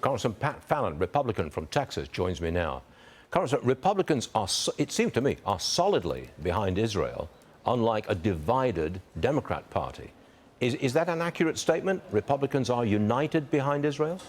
Congressman Pat Fallon, Republican from Texas, joins me now. Congressman, Republicans are, it seems to me, are solidly behind Israel, unlike a divided Democrat Party. Is that an accurate statement? Republicans are united behind Israel?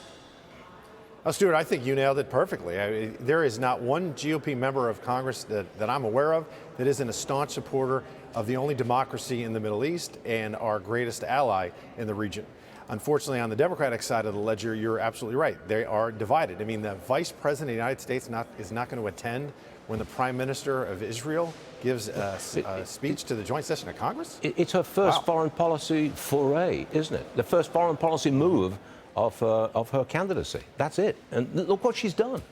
Stuart, I think you nailed it perfectly. There is not one GOP member of Congress that I'm aware of that isn't a staunch supporter of the only democracy in the Middle East and our greatest ally in the region. Unfortunately, on the Democratic side of the ledger, you're absolutely right. They are divided. I mean, the Vice President of the United States is not going to attend when the Prime Minister of Israel gives a speech to the joint session of Congress? It's her first foreign policy foray, isn't it? The first foreign policy move of her candidacy. That's it. And look what she's done.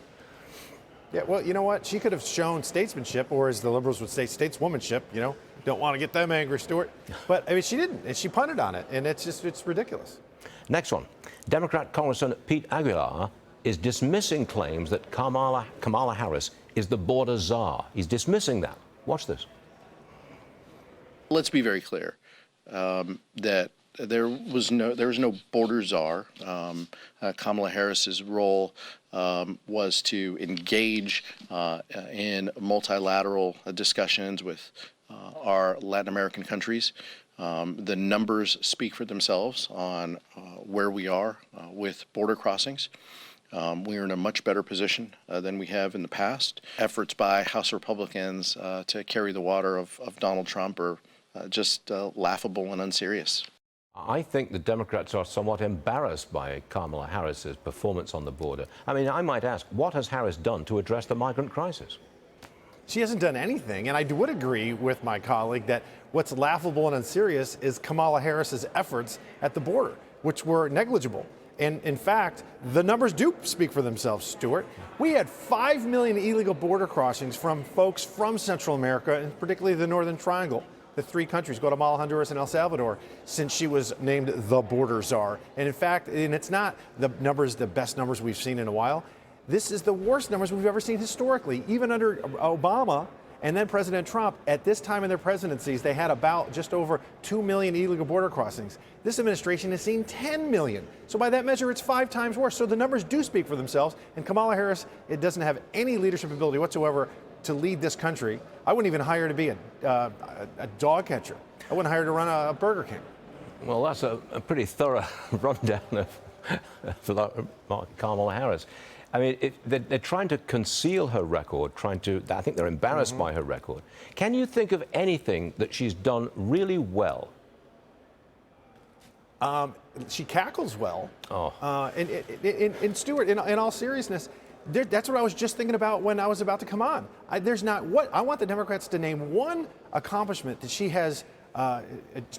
Yeah, well, you know what? She could have shown statesmanship, or as the liberals would say, stateswomanship. You know, don't want to get them angry, Stuart. But I mean, she didn't, and she punted on it, and it's ridiculous. Next one. Democrat Congressman Pete Aguilar is dismissing claims that Kamala Harris is the border czar. He's dismissing that. Watch this. Let's be very clear that there was no border czar. Kamala Harris's role was to engage in multilateral discussions with our Latin American countries. The numbers speak for themselves on where we are with border crossings. We are in a much better position than we have in the past. Efforts by House Republicans to carry the water of Donald Trump are just laughable and unserious. I think the Democrats are somewhat embarrassed by Kamala Harris's performance on the border. I mean, I might ask, what has Harris done to address the migrant crisis? She hasn't done anything, and I would agree with my colleague that what's laughable and unserious is Kamala Harris's efforts at the border, which were negligible. And in fact, the numbers do speak for themselves, Stuart. We had 5 million illegal border crossings from folks from Central America, and particularly the Northern Triangle, the three countries, Guatemala, Honduras, and El Salvador, since she was named the border czar. And in fact, and it's not the best numbers we've seen in a while. This is the worst numbers we've ever seen historically. Even under Obama and then President Trump, at this time in their presidencies, they had about just over 2 million illegal border crossings. This administration has seen 10 million. So by that measure, it's 5 times worse. So the numbers do speak for themselves. And Kamala Harris, it doesn't have any leadership ability whatsoever to lead this country. I wouldn't even hire her to be a dog catcher. I wouldn't hire her to run a Burger King. Well, that's a pretty thorough rundown of Kamala Harris. I mean, they're trying to conceal her record, I think they're embarrassed by her record. Can you think of anything that she's done really well? She cackles well. Oh. And Stuart, in all seriousness, that's what I was just thinking about when I was about to come on. I want the Democrats to name one accomplishment that she has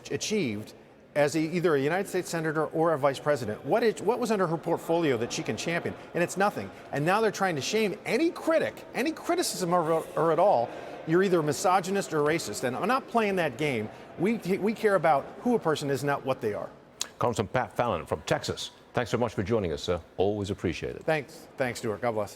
achieved as either a United States Senator or a Vice President. What was under her portfolio that she can champion? And it's nothing. And now they're trying to shame any criticism of her at all. You're either a misogynist or racist. And I'm not playing that game. We care about who a person is, not what they are. Congressman Pat Fallon from Texas, thanks so much for joining us, sir. Always appreciate it. Thanks, Stuart. God bless.